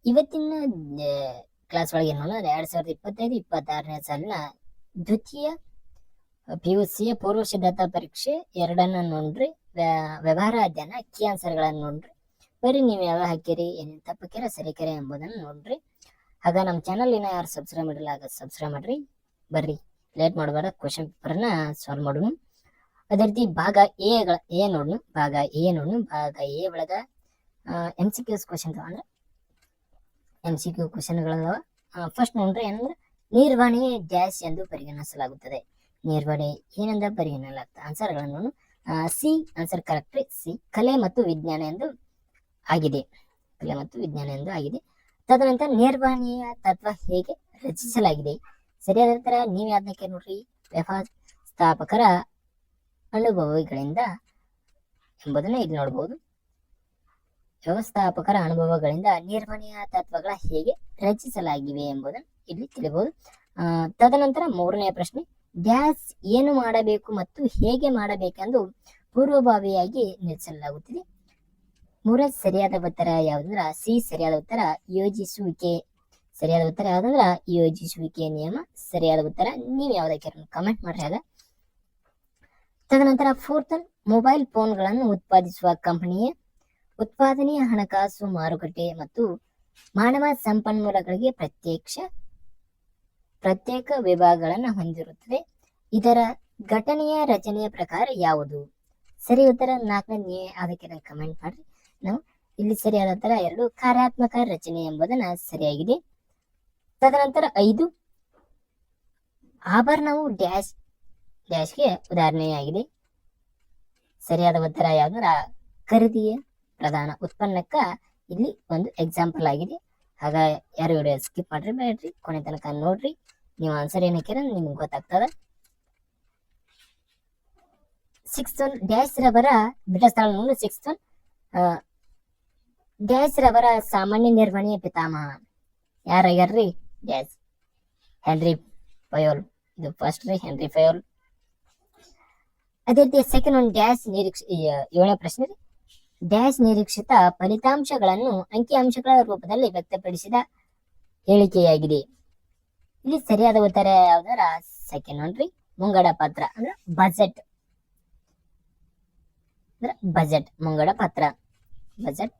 ಇವತ್ತಿನ ಕ್ಲಾಸ್ ಒಳಗೆ ಏನು 2025-26ನೇ ಸಾಲಿನ ದ್ವಿತೀಯ PUC ಪೂರ್ವ ಸಿದ್ಧತಾ ಪರೀಕ್ಷೆ 2 ನೋಡ್ರಿ. ವ್ಯವಹಾರ ಅಧ್ಯಯನ ಕೀ ಆನ್ಸರ್ಗಳನ್ನು ನೋಡ್ರಿ. ಬರೀ ನೀವು ಯಾವ ಹಾಕಿರಿ, ಏನೇನು ತಪ್ಪಕ್ಕಿರ ಸರಿಕೆರೆ ಎಂಬುದನ್ನು ನೋಡ್ರಿ. ಆಗ ನಮ್ಮ ಚಾನಲ್ ಇನ್ನ ಯಾರು ಸಬ್ಸ್ಕ್ರೈಬ್ ಮಾಡಿಲ್ಲ ಆಗ ಸಬ್ಸ್ಕ್ರೈಬ್ ಮಾಡ್ರಿ. ಬರ್ರಿ ಲೇಟ್ ಮಾಡಬೇಡ, ಕ್ವಶನ್ ಪೇಪರ್ನ ಸಾಲ್ವ್ ಮಾಡೋಣ. ಅದೇ ರೀತಿ ಭಾಗ ಎ ನೋಡ್ನು. ಭಾಗ ಎ ಒಳಗ MCQ ಕ್ವಶನ್ ಅಂದ್ರೆ MCQ ಕ್ವಶನ್ಗಳದಾವ. ಫಸ್ಟ್ ನೋಡ್ರಿ ಏನಂದ್ರೆ ನಿರ್ವಹಣೆ ಡ್ಯಾಶ್ ಎಂದು ಪರಿಗಣಿಸಲಾಗುತ್ತದೆ. ನಿರ್ವಹಣೆ ಏನೆಂದ ಪರಿಗಣಿಸಲಾಗ್ತದೆ. ಆನ್ಸರ್ಗಳನ್ನು ಸಿ ಆನ್ಸರ್ ಕರೆಕ್ಟ್. ಸಿ ಕಲೆ ಮತ್ತು ವಿಜ್ಞಾನ ಎಂದು ಆಗಿದೆ. ಕಲೆ ಮತ್ತು ವಿಜ್ಞಾನ ಎಂದು ಆಗಿದೆ. ತದನಂತರ ನಿರ್ವಹಣೆಯ ತತ್ವ ಹೇಗೆ ರಚಿಸಲಾಗಿದೆ. ಸರಿಯಾದ ಉತ್ತರ ನೀವು ಯಾವ್ದಕ್ಕೆ ನೋಡ್ರಿ, ವ್ಯವಸ್ಥಾಪಕರ ಅನುಭವಗಳಿಂದ ಎಂಬುದನ್ನ ಇಲ್ಲಿ ನೋಡಬಹುದು. ವ್ಯವಸ್ಥಾಪಕರ ಅನುಭವಗಳಿಂದ ನಿರ್ವಹಣೆಯ ತತ್ವಗಳ ಹೇಗೆ ರಚಿಸಲಾಗಿವೆ ಎಂಬುದನ್ನು ಇಲ್ಲಿ ತಿಳಿಬಹುದು. ತದನಂತರ 3ನೇ ಪ್ರಶ್ನೆ, ಡ್ಯಾಶ್ ಏನು ಮಾಡಬೇಕು ಮತ್ತು ಹೇಗೆ ಮಾಡಬೇಕೆಂದು ಪೂರ್ವಭಾವಿಯಾಗಿ ನಿಲ್ಲಿಸಲಾಗುತ್ತಿದೆ. 3ನೇ ಸರಿಯಾದ ಉತ್ತರ ಯಾವುದಂದ್ರ ಸಿ ಸರಿಯಾದ ಉತ್ತರ ಯೋಜಿಸುವಿಕೆ. ಸರಿಯಾದ ಉತ್ತರ ಯಾವುದಂದ್ರ ಯೋಜಿಸುವಿಕೆ ನಿಯಮ ಸರಿಯಾದ ಉತ್ತರ. ನೀವು ಯಾವ್ದಕ್ಕೆ ಕಮೆಂಟ್ ಮಾಡ್ರಿ ಆಗ. ತದನಂತರ 4th ಮೊಬೈಲ್ ಫೋನ್ಗಳನ್ನು ಉತ್ಪಾದಿಸುವ ಕಂಪನಿಯ ಉತ್ಪಾದನೆಯ ಹಣಕಾಸು ಮಾರುಕಟ್ಟೆ ಮತ್ತು ಮಾನವ ಸಂಪನ್ಮೂಲಗಳಿಗೆ ಪ್ರತ್ಯೇಕ ವಿಭಾಗಗಳನ್ನು ಹೊಂದಿರುತ್ತದೆ. ಇದರ ಘಟನೆಯ ರಚನೆಯ ಪ್ರಕಾರ ಯಾವುದು. ಸರಿ ಉತ್ತರ 4ನೇ ಅದಕ್ಕೆ ಕಮೆಂಟ್ ಮಾಡ್ರಿ. ನಾವು ಇಲ್ಲಿ ಸರಿಯಾದ ಉತ್ತರ 2 ಕಾರ್ಯಾತ್ಮಕ ರಚನೆ ಎಂಬುದನ್ನ ಸರಿಯಾಗಿದೆ. ತದನಂತರ 5 ಆಭರಣವು ಡ್ಯಾಶ್ಗೆ ಉದಾಹರಣೆಯಾಗಿದೆ. ಸರಿಯಾದ ಉತ್ತರ ಯಾವ್ದಂದ್ರ ಖರೀದಿಯ ಪ್ರಧಾನ ಉತ್ಪನ್ನಕ್ಕ ಇಲ್ಲಿ ಒಂದು ಎಕ್ಸಾಂಪಲ್ ಆಗಿದೆ. ಆಗ ಯಾರು ವಿಡಿಯೋ ಸ್ಕಿಪ್ ಮಾಡ್ರಿ ಬೇಡ್ರಿ, ಕೊನೆ ತನಕ ನೋಡ್ರಿ. ನೀವು ಆನ್ಸರ್ ಏನಕ್ಕಿರ ನಿಮ್ಗೆ ಗೊತ್ತಾಗ್ತದ. 6th ಡ್ಯಾಶ್ ರವರ ಬಿಟಸ್ಥಳ 6th ಡ್ಯಾಶ್ ರವರ ಸಾಮಾನ್ಯ ನಿರ್ವಹಣೆಯ ಪಿತಾಮಹ ಯಾರ್ಯಾರ್ರಿ. Dash henry ಫಯೋಲ್. ಇದು ಫಸ್ಟ್ ರೀ ಹೆನ್ರಿ ಫಯೋಲ್. ಅದೇ ರೀತಿ ಸೆಕೆಂಡ್ ಡ್ಯಾಶ್ 7ನೇ ಪ್ರಶ್ನೆ ರೀ, ಡ್ಯಾಶ್ ನಿರೀಕ್ಷಿತ ಫಲಿತಾಂಶಗಳನ್ನು ಅಂಕಿಅಂಶಗಳ ರೂಪದಲ್ಲಿ ವ್ಯಕ್ತಪಡಿಸಿದ ಹೇಳಿಕೆಯಾಗಿದೆ. ಇಲ್ಲಿ ಸರಿಯಾದ ಉತ್ತರ ಯಾವ್ದಾರ ಸೆಕೆಂಡ್ ನೋಡ್ರಿ, ಮುಂಗಡ ಪತ್ರ ಅಂದ್ರೆ ಬಜೆಟ್. ಮುಂಗಡ ಪತ್ರ ಬಜೆಟ್.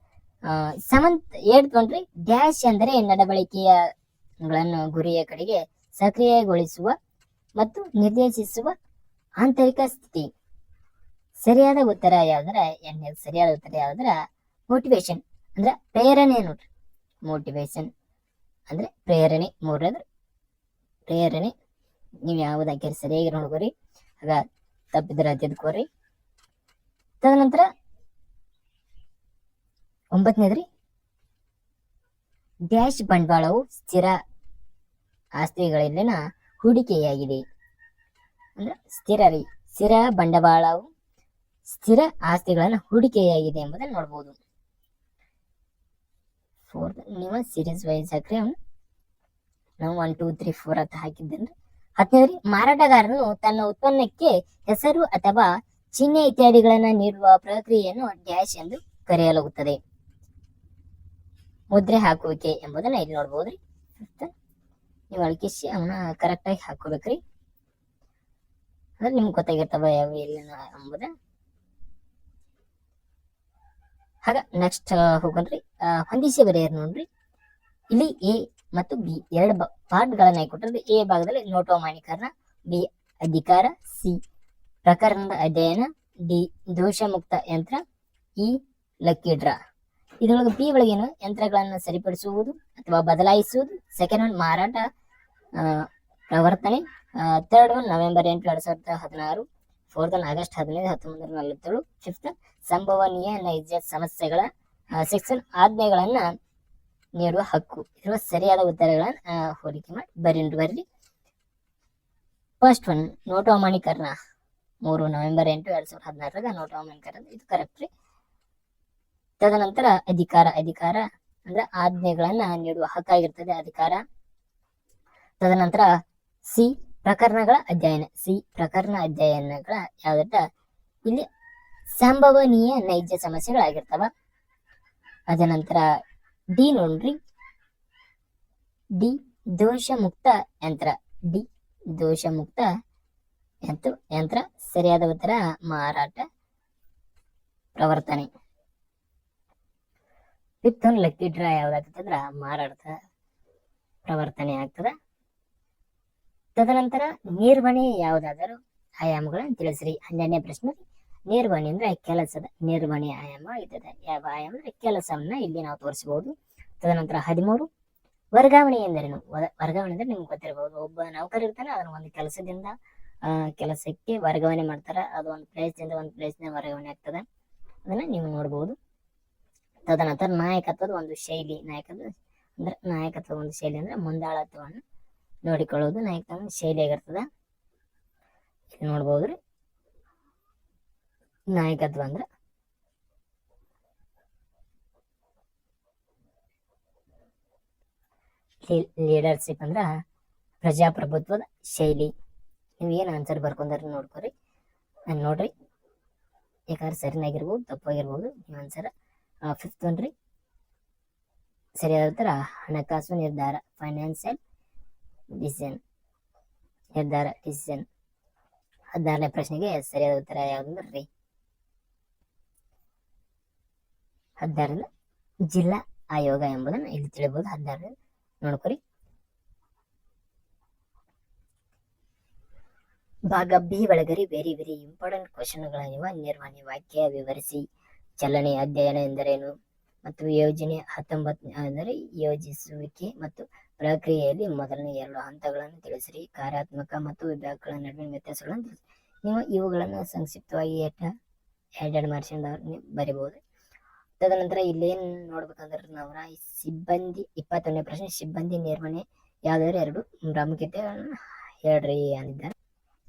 8th ನೋಡ್ರಿ, ಡ್ಯಾಶ್ ಅಂದರೆ ನಡವಳಿಕೆಗಳನ್ನು ಗುರಿಯ ಕಡೆಗೆ ಸಕ್ರಿಯಗೊಳಿಸುವ ಮತ್ತು ನಿರ್ದೇಶಿಸುವ ಆಂತರಿಕ ಸ್ಥಿತಿ. ಸರಿಯಾದ ಉತ್ತರ ಯಾವ್ದ್ರ ಸರಿಯಾದ ಉತ್ತರ ಯಾವ್ದ್ರ ಮೋಟಿವೇಶನ್ ಅಂದ್ರೆ ಪ್ರೇರಣೆ ನೋಡ್ರಿ. ಮೋಟಿವೇಶನ್ ಅಂದ್ರೆ ಪ್ರೇರಣೆ. 3ನೇದು ಪ್ರೇರಣೆ. ನೀವು ಯಾವ್ದಾಕಿ ಸರಿಯಾಗಿ ನೋಡ್ಕೋರಿ, ಆಗ ತಪ್ಪಿದ್ರೆ ತಿದ್ಕೋರಿ. ತದನಂತರ 9ನೇದ್ರಿ, ಡ್ಯಾಶ್ ಬಂಡವಾಳವು ಸ್ಥಿರ ಆಸ್ತಿಗಳಲ್ಲಿನ ಹೂಡಿಕೆಯಾಗಿದೆ. ಅಂದ್ರೆ ಸ್ಥಿರ ಬಂಡವಾಳವು ಸ್ಥಿರ ಆಸ್ತಿಗಳನ್ನ ಹೂಡಿಕೆಯಾಗಿದೆ ಎಂಬುದನ್ನು ನೋಡಬಹುದು. 4th ನೀವು ಸೀರೀಸ್ ವೈಸ್ ಹಾಕ್ರಿ. ನಾವು 1 2 3 4 ಅಂತ ಹಾಕಿದ್ದೇನ್ರಿ. 10ನೇದ್ರಿ, ಮಾರಾಟಗಾರನು ತನ್ನ ಉತ್ಪನ್ನಕ್ಕೆ ಹೆಸರು ಅಥವಾ ಚಿಹ್ನೆ ಇತ್ಯಾದಿಗಳನ್ನ ನೀಡುವ ಪ್ರಕ್ರಿಯೆಯನ್ನು ಡ್ಯಾಶ್ ಎಂದು ಕರೆಯಲಾಗುತ್ತದೆ. ಮುದ್ರೆ ಹಾಕುವಿಕೆ ಎಂಬುದನ್ನ ಇಲ್ಲಿ ನೋಡ್ಬೋದ್ರಿ. ನೀವು ಅಳಕಿಸಿ ಅವನ್ನ ಕರೆಕ್ಟ್ ಆಗಿ ಹಾಕೋಬೇಕ್ರಿ. ಅಂದ್ರೆ ನಿಮ್ಗೆ ಗೊತ್ತಾಗಿರ್ತಾವ ಯಾವ ಎಲ್ಲಿನ ಎಂಬುದ. ಹಾಗ ನೆಕ್ಸ್ಟ್ ಹೋಗನ್ರಿ, ಹೊಂದಿಸಿ ಬರೆಯರ್ ನೋಡ್ರಿ. ಇಲ್ಲಿ ಎ ಮತ್ತು ಬಿ 2 ಪಾರ್ಟ್ಗಳನ್ನ ಕೊಟ್ಟಿರೋದು. ಎ ಭಾಗದಲ್ಲಿ ನೋಟೋಮಾನಿಕರಣ, ಬಿ ಅಧಿಕಾರ, ಸಿ ಪ್ರಕರಣದ ಅಧ್ಯಯನ, ಡಿ ದೋಷ ಮುಕ್ತ ಯಂತ್ರ, ಇ ಲಕ್ಕಿ ಡ್ರಾ. ಇದ್ರೊಳಗೆ ಬಿ ಒಳಗೇನು ಯಂತ್ರಗಳನ್ನ ಸರಿಪಡಿಸುವುದು ಅಥವಾ ಬದಲಾಯಿಸುವುದು. ಸೆಕೆಂಡ್ ಒನ್ ಮಾರಾಟ ಪ್ರವರ್ತನೆ. Third one November 8, 2016. 4th August 15, 1947. 5th ಸಂಭವನೀಯ ನೈಜ ಸಮಸ್ಯೆಗಳ. 6th ಆಜ್ಞೆಗಳನ್ನ ನೀಡುವ ಹಕ್ಕು. ಇರುವ ಸರಿಯಾದ ಉತ್ತರಗಳನ್ನ ಹೋಲಿಕೆ ಮಾಡಿ ಬರ್ರಿ. ಫಸ್ಟ್ ಒನ್ ನೋಟೋಮಾನಿಕರಣ 3 ನವೆಂಬರ್ 8, 2016 ನೋಟೋಮಾನಿಕರಣ ಇದು ಕರೆಕ್ಟ್ ರೀ. ತದನಂತರ ಅಧಿಕಾರ ಅಂದ್ರೆ ಆಜ್ಞೆಗಳನ್ನ ನೀಡುವ ಹಕ್ಕಾಗಿರ್ತದೆ ಅಧಿಕಾರ. ತದನಂತರ ಸಿ ಪ್ರಕರಣಗಳ ಅಧ್ಯಯನ. ಪ್ರಕರಣ ಅಧ್ಯಯನಗಳ ಯಾವ್ದಟ ಇಲ್ಲಿ ಸಂಭವನೀಯ ನೈಜ ಸಮಸ್ಯೆಗಳಾಗಿರ್ತಾವ. ಅದ ನಂತರ ಡಿ ನೋಡ್ರಿ, ಡಿ ದೋಷ ಮುಕ್ತ ಯಂತ್ರ. ಡಿ ದೋಷ ಮುಕ್ತ ಯಂತ್ರ ಸರಿಯಾದ ಉತ್ತರ ಮಾರಾಟ ಪ್ರವರ್ತನೆ. ಫಿಫ್ತ್ ಒನ್ ಲಕ್ಕಿ ಡ್ರಾ ಯಾವ್ದಾಗ್ತದ್ರ ಮಾರಾಟ ಪ್ರವರ್ತನೆ ಆಗ್ತದ. ತದನಂತರ ನಿರ್ವಹಣೆ ಯಾವುದಾದರೂ ಆಯಾಮಗಳನ್ನು ತಿಳಿಸ್ರಿ. 12ನೇ ಪ್ರಶ್ನೆ ನಿರ್ವಹಣೆ ಅಂದ್ರೆ ಕೆಲಸದ ನಿರ್ವಹಣೆ ಆಯಾಮ ಇರ್ತದೆ. ಯಾವ ಆಯಾಮ ಅಂದ್ರೆ ಕೆಲಸವನ್ನ ಇಲ್ಲಿ ನಾವು ತೋರಿಸಬಹುದು. ತದನಂತರ 13 ವರ್ಗಾವಣೆ ಎಂದರೇನು. ವರ್ಗಾವಣೆ ಅಂದ್ರೆ ನಿಮ್ಗೆ ಗೊತ್ತಿರಬಹುದು, ಒಬ್ಬ ನೌಕರ ಇರ್ತಾನೆ, ಅದನ್ನ ಒಂದು ಕೆಲಸದಿಂದ ಕೆಲಸಕ್ಕೆ ವರ್ಗಾವಣೆ ಮಾಡ್ತಾರ. ಅದು ಒಂದು ಪ್ಲೇಸ್ದಿಂದ ಒಂದು ಪ್ಲೇಸ್ನ ವರ್ಗಾವಣೆ ಆಗ್ತದೆ, ಅದನ್ನ ನೀವು ನೋಡಬಹುದು. ತದನಂತರ ನಾಯಕತ್ವದ ಒಂದು ಶೈಲಿ. ನಾಯಕತ್ವದ ಒಂದು ಶೈಲಿ ಅಂದ್ರೆ ಮುಂದಾಳತ್ವವನ್ನು ನೋಡಿಕೊಳ್ಳುವುದು ನಾಯಕತ್ವದ ಶೈಲಿ ಆಗಿರ್ತದ. ಇಲ್ಲಿ ನೋಡ್ಬೋದ್ರಿ, ನಾಯಕತ್ವ ಅಂದ್ರೆ ಲೀಡರ್ಶಿಪ್ ಅಂದ್ರ ಪ್ರಜಾಪ್ರಭುತ್ವದ ಶೈಲಿ. ನೀವು ಏನು ಆನ್ಸರ್ ಬರ್ಕೊಂಡ್ರೆ ನೋಡ್ಕೊರಿ, ನೋಡ್ರಿ, ಯಾಕಂದ್ರೆ ಸರಿನಾಗಿರ್ಬೋದು ತಪ್ಪಾಗಿರ್ಬೋದು ನೀವು ಆನ್ಸರ್. 5th ಒನ್ ರೀ ಸರಿಯಾದ ಉತ್ತರ ಹಣಕಾಸು ನಿರ್ಧಾರ, ಫೈನಾನ್ಸಿಯಲ್ ಡಿಸಿಷನ್, ನಿರ್ಧಾರ ಡಿಸಿಷನ್. 16ನೇ ಪ್ರಶ್ನೆಗೆ ಸರಿಯಾದ ಉತ್ತರ ಯಾವ್ದಂದ್ರಿ 16 ಜಿಲ್ಲಾ ಆಯೋಗ ಎಂಬುದನ್ನು ಇಲ್ಲಿ ತಿಳಿಬಹುದು. 16 ನೋಡ್ಕೊರಿ. ಭಾಗ ಬಿ ಒಳಗರಿ ವೆರಿ ವೆರಿ ಇಂಪಾರ್ಟೆಂಟ್ ಕ್ವಶನ್ಗಳಿವ. ನಿರ್ವಹಣೆ ವಾಕ್ಯ ವಿವರಿಸಿ. ಚಲನೆ ಅಧ್ಯಯನ ಎಂದರೇನು ಮತ್ತು ಯೋಜನೆ. 19 ಅಂದರೆ ಯೋಜಿಸುವಿಕೆ ಮತ್ತು ಪ್ರಕ್ರಿಯೆಯಲ್ಲಿ ಮೊದಲನೇ 2 ಹಂತಗಳನ್ನು ತಿಳಿಸಿರಿ. ಕಾರ್ಯಾತ್ಮಕ ಮತ್ತು ವಿಭಾಗಗಳ ನಡುವಿನ ವ್ಯತ್ಯಾಸಗಳನ್ನು ತಿಳಿಸಿ. ನೀವು ಇವುಗಳನ್ನು ಸಂಕ್ಷಿಪ್ತವಾಗಿ ಎರಡು ಮಾರ್ಕ್ಸಿಂದ ಬರಿಬಹುದು. ತದನಂತರ ಇಲ್ಲೇನ್ ನೋಡ್ಬೇಕಂದ್ರೆ ನಾವು ಸಿಬ್ಬಂದಿ 21ನೇ ಪ್ರಶ್ನೆ ಸಿಬ್ಬಂದಿ ನಿರ್ವಹಣೆ ಯಾವ್ದಾದ್ರು 2 ಪ್ರಾಮುಖ್ಯತೆಗಳನ್ನು ಹೇಳ್ರಿ ಅಂದಿದ್ದಾರೆ.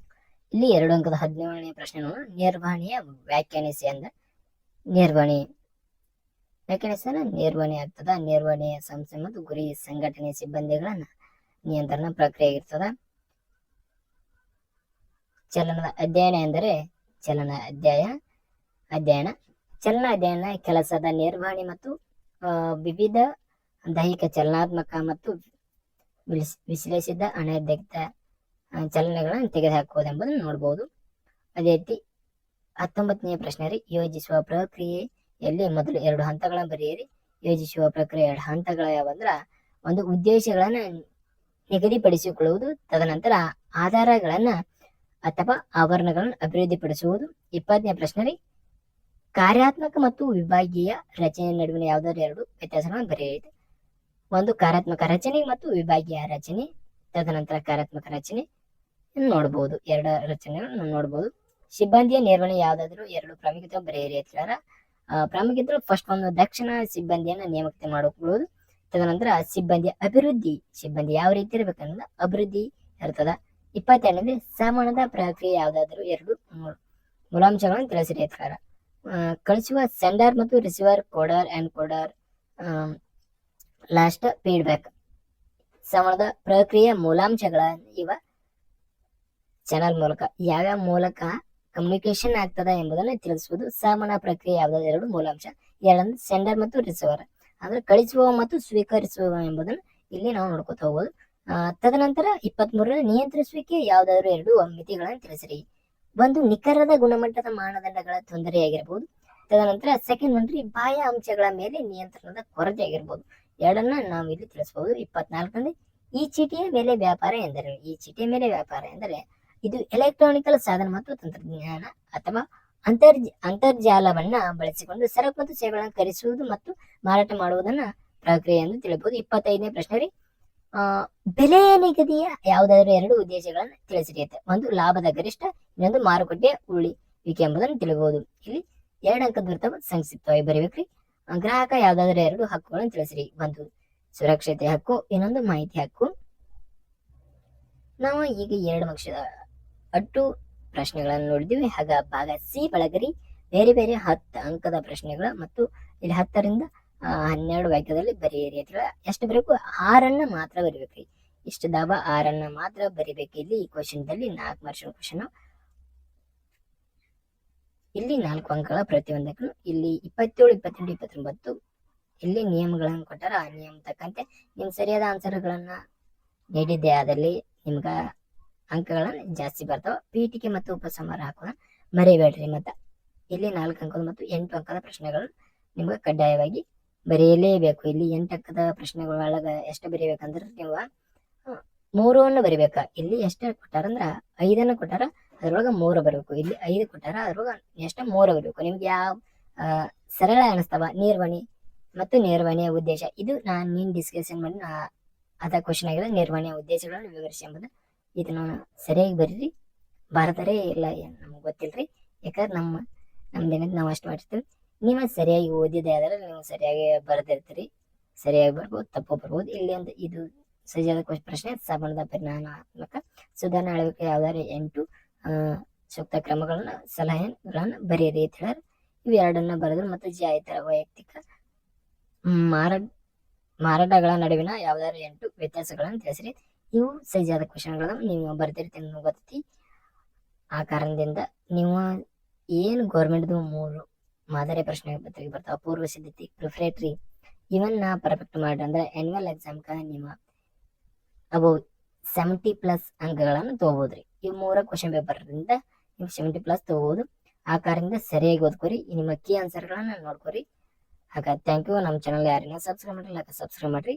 ಇಲ್ಲಿ 2 ಅಂಕದ 17ನೇ ಪ್ರಶ್ನೆ ನಿರ್ವಹಣೆಯ ವ್ಯಾಖ್ಯಾನಿಸಿ ಅಂದ. ನಿರ್ವಹಣೆ ನಿರ್ವಹಣೆ ಆಗ್ತದ. ನಿರ್ವಹಣೆಯ ಸಂಸ್ಥೆ ಮತ್ತು ಗುರಿ ಸಂಘಟನೆ ಸಿಬ್ಬಂದಿಗಳ ನಿಯಂತ್ರಣ ಪ್ರಕ್ರಿಯೆ ಇರ್ತದ. ಚಲನದ ಅಧ್ಯಯನ ಎಂದರೆ ಚಲನ ಅಧ್ಯಯನ ಕೆಲಸದ ನಿರ್ವಹಣೆ ಮತ್ತು ವಿವಿಧ ದೈಹಿಕ ಚಲನಾತ್ಮಕ ಮತ್ತು ವಿಶ್ಲೇಷಿಸಿದ ಅನಧಿಕೃತ ಚಲನೆಗಳನ್ನು ತೆಗೆದುಹಾಕುವುದೆಂಬುದನ್ನು ನೋಡಬಹುದು. ಅದೇ ರೀತಿ 19ನೇ ಪ್ರಶ್ನೆ ರೀ ಯೋಜಿಸುವ ಪ್ರಕ್ರಿಯೆಯಲ್ಲಿ ಮೊದಲು 2 ಹಂತಗಳನ್ನು ಬರೆಯಿರಿ. ಯೋಜಿಸುವ ಪ್ರಕ್ರಿಯೆ 2 ಹಂತಗಳ ಯಾವಂದ್ರ ಒಂದು ಉದ್ದೇಶಗಳನ್ನ ನಿಗದಿಪಡಿಸಿಕೊಳ್ಳುವುದು, ತದನಂತರ ಆಧಾರಗಳನ್ನ ಅಥವಾ ಆವರಣಗಳನ್ನು ಅಭಿವೃದ್ಧಿಪಡಿಸುವುದು. 20ನೇ ಪ್ರಶ್ನೆ ರೀ ಕಾರ್ಯಾತ್ಮಕ ಮತ್ತು ವಿಭಾಗೀಯ ರಚನೆ ನಡುವಿನ ಯಾವ್ದಾದ್ರು 2 ವ್ಯತ್ಯಾಸಗಳನ್ನು ಬರೆಯಿರಿ. ಒಂದು ಕಾರ್ಯಾತ್ಮಕ ರಚನೆ ಮತ್ತು ವಿಭಾಗೀಯ ರಚನೆ. ತದನಂತರ ಕಾರ್ಯಾತ್ಮಕ ರಚನೆ ನೋಡಬಹುದು, 2 ರಚನೆಗಳನ್ನು ನೋಡಬಹುದು. ಸಿಬ್ಬಂದಿಯ ನಿರ್ವಹಣೆ ಯಾವ್ದಾದ್ರು 2 ಪ್ರಾಮುಖ್ಯತೆ ಬರೆಯಿರಿ ಅಂತ ಪ್ರಾಮುಖ್ಯತೆ. ಫಸ್ಟ್ ಒಂದು ದಕ್ಷಿಣ ಸಿಬ್ಬಂದಿಯನ್ನ ನೇಮಕ ಮಾಡಿಕೊಳ್ಳುವುದು. ತದನಂತರ ಸಿಬ್ಬಂದಿಯ ಅಭಿವೃದ್ಧಿ, ಸಿಬ್ಬಂದಿ ಯಾವ ರೀತಿ ಇರ್ಬೇಕನ್ನೋದು ಅಭಿವೃದ್ಧಿ ಇರ್ತದ. 22ನೇ ಸಮಾನದ ಪ್ರಕ್ರಿಯೆ ಯಾವ್ದಾದ್ರು 2 ಮೂಲಾಂಶಗಳನ್ನು ತಿಳಿಸಿರಿ ಅಂತ ಕಳಿಸುವ ಸೆಂಡರ್ ಮತ್ತು receiver, coder and coder, last feedback. ಸಂವಹನದ ಪ್ರಕ್ರಿಯೆಯ ಮೂಲಾಂಶಗಳ ಇವ ಚಾನಲ್ ಮೂಲಕ ಯಾವ್ಯಾವ ಮೂಲಕ ಕಮ್ಯುನಿಕೇಶನ್ ಆಗ್ತದ ಎಂಬುದನ್ನು ತಿಳಿಸುವುದು. ಸಂವಹನ ಪ್ರಕ್ರಿಯೆ ಯಾವ್ದಾದ್ರು 2 ಮೂಲಾಂಶ. 2 ಸೆಂಡರ್ ಮತ್ತು ರಿಸೀವರ್ ಅಂದ್ರೆ ಕಳಿಸುವ ಮತ್ತು ಸ್ವೀಕರಿಸುವ ಎಂಬುದನ್ನು ಇಲ್ಲಿ ನಾವು ನೋಡ್ಕೊತ ಹೋಗ್ಬೋದು. ತದನಂತರ 23 ನಿಯಂತ್ರಿಸುವಿಕೆ ಯಾವ್ದಾದ್ರು 2 ಮಿತಿಗಳನ್ನು ತಿಳಿಸಿರಿ. ಒಂದು ನಿಖರದ ಗುಣಮಟ್ಟದ ಮಾನದಂಡಗಳ ತೊಂದರೆಯಾಗಿರ್ಬೋದು. ತದನಂತರ ಸೆಕೆಂಡ್ ಒನ್ ಬಾಹ್ಯ ಅಂಶಗಳ ಮೇಲೆ ನಿಯಂತ್ರಣದ ಕೊರತೆ ಆಗಿರ್ಬೋದು. 2 ನಾವು ಇಲ್ಲಿ ತಿಳಿಸಬಹುದು. 24 ಈ ಚೀಟಿಯ ಮೇಲೆ ವ್ಯಾಪಾರ ಎಂದರೆ. ಈ ಚೀಟಿಯ ಮೇಲೆ ವ್ಯಾಪಾರ ಎಂದರೆ ಇದು ಎಲೆಕ್ಟ್ರಾನಿಕಲ್ ಸಾಧನ ಮತ್ತು ತಂತ್ರಜ್ಞಾನ ಅಥವಾ ಅಂತರ್ಜಾಲವನ್ನ ಬಳಸಿಕೊಂಡು ಸರಕು ಮತ್ತು ಸೇವೆಗಳನ್ನು ಖರೀದಿಸುವುದು ಮತ್ತು ಮಾರಾಟ ಮಾಡುವುದನ್ನ ಪ್ರಕ್ರಿಯೆ ಎಂದು ತಿಳಿಯಬಹುದು. 25ನೇ ಪ್ರಶ್ನೆ ರೀ ಬೆಲೆಯ ನಿಗದಿಯ ಯಾವ್ದಾದ್ರು 2 ಉದ್ದೇಶಗಳನ್ನು ತಿಳಿಸಿರಿ. ಒಂದು ಲಾಭದ ಗರಿಷ್ಠ, ಇನ್ನೊಂದು ಮಾರುಕಟ್ಟೆಯ ಉಳಿವಿಕೆ ಎಂಬುದನ್ನು ತಿಳಿಯಬಹುದು. ಇಲ್ಲಿ 2 ಅಂಕದ ವೃತ್ತ ಸಂಕ್ಷಿಪ್ತವಾಗಿ ಬರೀಬೇಕ್ರಿ. ಗ್ರಾಹಕ ಯಾವ್ದಾದ್ರು 2 ಹಕ್ಕುಗಳನ್ನು ತಿಳಿಸಿರಿ. ಒಂದು ಸುರಕ್ಷತೆ ಹಕ್ಕು, ಇನ್ನೊಂದು ಮಾಹಿತಿ ಹಕ್ಕು. ನಾವು ಈಗ 2 ಪ್ರಶ್ನೆಗಳನ್ನು ನೋಡಿದ್ವಿ. ಹಾಗ ಭಾಗ ಸಿ ಒಳಗರಿ ಬೇರೆ ಬೇರೆ 10 ಅಂಕದ ಪ್ರಶ್ನೆಗಳು ಮತ್ತು ಇಲ್ಲಿ 10ರಿಂದ 12 ವಾಕ್ಯದಲ್ಲಿ ಬರೆಯಿರಿ ಅಂತ. ಎಷ್ಟು ಬರಬೇಕು? 6 ಮಾತ್ರ ಬರಿಬೇಕ್ರಿ. ಇಷ್ಟು ದಾವ 6 ಮಾತ್ರ ಬರಿಬೇಕು. ಇಲ್ಲಿ ಈ ಕ್ವಶನ್ದಲ್ಲಿ 4 ಮಾರ್ಕ್ಸ್ ಕ್ವಶನ್. ಇಲ್ಲಿ 4 ಅಂಕಗಳ ಪ್ರತಿಯೊಂದಕ್ಕೂ. ಇಲ್ಲಿ 27, 28, 29 ಇಲ್ಲಿ ನಿಯಮಗಳನ್ನು ಕೊಟ್ಟಾರ, ಆ ನಿಯಮ ತಕ್ಕಂತೆ ನಿಮ್ ಸರಿಯಾದ ಆನ್ಸರ್ಗಳನ್ನ ನೀಡಿದ್ದೆ ಆದಲ್ಲಿ ನಿಮ್ಗ ಅಂಕಗಳನ್ನ ಜಾಸ್ತಿ ಬರ್ತಾವ. ಪೀಠಿಕೆ ಮತ್ತು ಉಪಸಂಹಾರ ಹಾಕೋಣ ಮರಿಬೇಡ್ರಿ. ಮತ್ತೆ ಇಲ್ಲಿ 4 ಅಂಕದ ಮತ್ತು 8 ಅಂಕದ ಪ್ರಶ್ನೆಗಳು ನಿಮ್ಗೆ ಕಡ್ಡಾಯವಾಗಿ ಬರೆಯಲೇಬೇಕು. ಇಲ್ಲಿ 8 ಅಂಕದ ಪ್ರಶ್ನೆಗಳೊಳಗ ಎಷ್ಟು ಬರೀಬೇಕಂದ್ರೆ ನೀವು 3 ಬರಿಬೇಕ. ಇಲ್ಲಿ ಎಷ್ಟು ಕೊಟ್ಟಾರಂದ್ರ 5 ಕೊಟ್ಟಾರ, ಅದ್ರೊಳಗ 3 ಬರಬೇಕು. ಇಲ್ಲಿ 5 ಕೊಟ್ಟಾರ, ಅದ್ರೊಳಗ ಎಷ್ಟು 3 ಬರಬೇಕು. ನಿಮ್ಗೆ ಯಾವ ಸರಳ ಅನಿಸ್ತಾವ ನಿರ್ವಹಣೆ ಮತ್ತು ನಿರ್ವಹಣೆಯ ಉದ್ದೇಶ, ಇದು ನಾನು ನೀನ್ ಡಿಸ್ಕಷನ್ ಮಾಡಿ ಅದ ಕ್ವಶನ್ ಆಗಿದೆ. ನಿರ್ವಹಣೆಯ ಉದ್ದೇಶಗಳನ್ನು ವಿವರಿಸಿ ಎಂಬುದು ಇದನ್ನ ಸರಿಯಾಗಿ ಬರೀರಿ. ಭಾರತರೇ ಇಲ್ಲ ನಮ್ಗೆ ಗೊತ್ತಿಲ್ರಿ, ಯಾಕಂದ್ರೆ ನಮ್ದೇನಂತ ನಾವು ಅಷ್ಟು ಮಾಡಿರ್ತೀವಿ. ನೀವು ಸರಿಯಾಗಿ ಓದಿದೆ ಆದ್ರೆ ನೀವು ಸರಿಯಾಗಿ ಬರೆದಿರ್ತೀರಿ. ಸರಿಯಾಗಿ ಬರ್ಬೋದು, ತಪ್ಪು ಬರ್ಬೋದು. ಇಲ್ಲಿ ಒಂದು ಇದು ಸರಿಯಾದ ಪ್ರಶ್ನೆ. ಸಂಬಂಧದ ಪರಿಣಾಮಾತ್ಮಕ ಸುಧಾರಣೆ ಅಳವಡಿಕೆ ಯಾವ್ದಾರು 8 ಸೂಕ್ತ ಕ್ರಮಗಳನ್ನ ಸಲಹೆಗಳನ್ನ ಬರೆಯಿರಿ ಅಂತ ಹೇಳ್ಯಾರ. ಇವು ಎರಡನ್ನ ಬರೆದ್ರು. ಮತ್ತು ಜಾಯಿತರ ವೈಯಕ್ತಿಕ ಮಾರಾಟಗಳ ನಡುವಿನ ಯಾವ್ದಾರು 8 ವ್ಯತ್ಯಾಸಗಳನ್ನು ತಿಳಿಸ್ರಿ. ಇವು ಸರಿಯಾದ ಕ್ವಶನ್ಗಳು ನೀವು ಬರ್ದಿರ್ತೀನಿ ಗೊತ್ತೈತಿ. ಆ ಕಾರಣದಿಂದ ನೀವು ಏನು ಗೌರ್ಮೆಂಟ್ದು 3 ಮಾದರಿ ಪ್ರಶ್ನೆ ಪತ್ರಿಕೆ ಬರ್ತಾವ, ಪೂರ್ವ ಸಿದ್ಧತೆ, ಪ್ರಿಪರೇಟರಿ, ಇವನ್ನ ಪರ್ಫೆಕ್ಟ್ ಮಾಡಿ ಅಂದ್ರೆ ಆನ್ಯುವಲ್ ಎಕ್ಸಾಮ್ಕ ನೀವು ಅವು 70+ ಅಂಕಗಳನ್ನು ತಗೋಬೋದ್ರಿ. ಈ 3 ಕ್ವಶನ್ ಪೇಪರ್ದಿಂದ ನೀವು 70+ ತಗೋಬಹುದು. ಆ ಕಾರಣದಿಂದ ಸರಿಯಾಗಿ ಓದ್ಕೋರಿ. ನಿಮ್ಮ ಕೀ ಆನ್ಸರ್ಗಳನ್ನ ನೋಡ್ಕೋರಿ. ಹಾಗ ಥ್ಯಾಂಕ್ ಯು. ನಮ್ಮ ಚಾನಲ್ ಯಾರನ್ನ ಸಬ್ಸ್ಕ್ರೈಬ್ ಮಾಡಿಲ್ಲ ಸಬ್ಸ್ಕ್ರೈಬ್ ಮಾಡ್ರಿ.